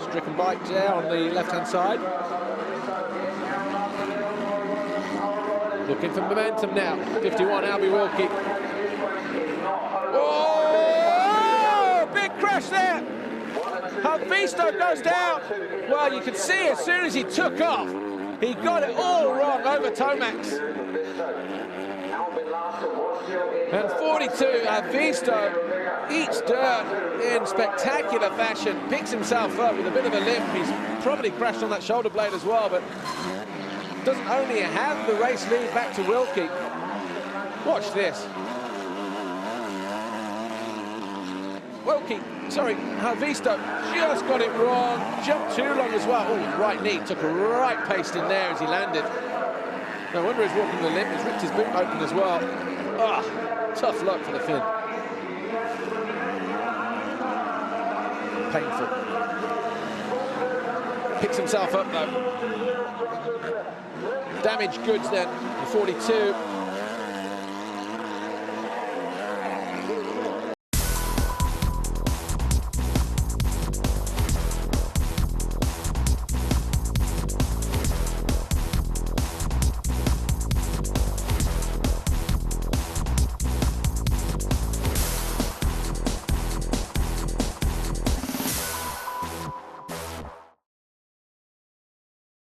Stricken bike there on the left-hand side. Looking for momentum now. 51, Albie Wilkie. Oh, big crash there. Haavisto goes down. Well, you could see as soon as he took off, he got it all wrong over Tomax. And 42, Haavisto eats dirt in spectacular fashion, picks himself up with a bit of a limp. He's probably crashed on that shoulder blade as well, but doesn't only have the race lead back to Wilkie. Watch this. Wilkie, sorry, Haavisto just got it wrong, jumped too long as well. Oh, right knee, took a right paste in there as he landed. No wonder he's walking the limp, he's ripped his boot open as well. Ah, tough luck for the Finn. Painful. Picks himself up though. Damaged goods then, the 42.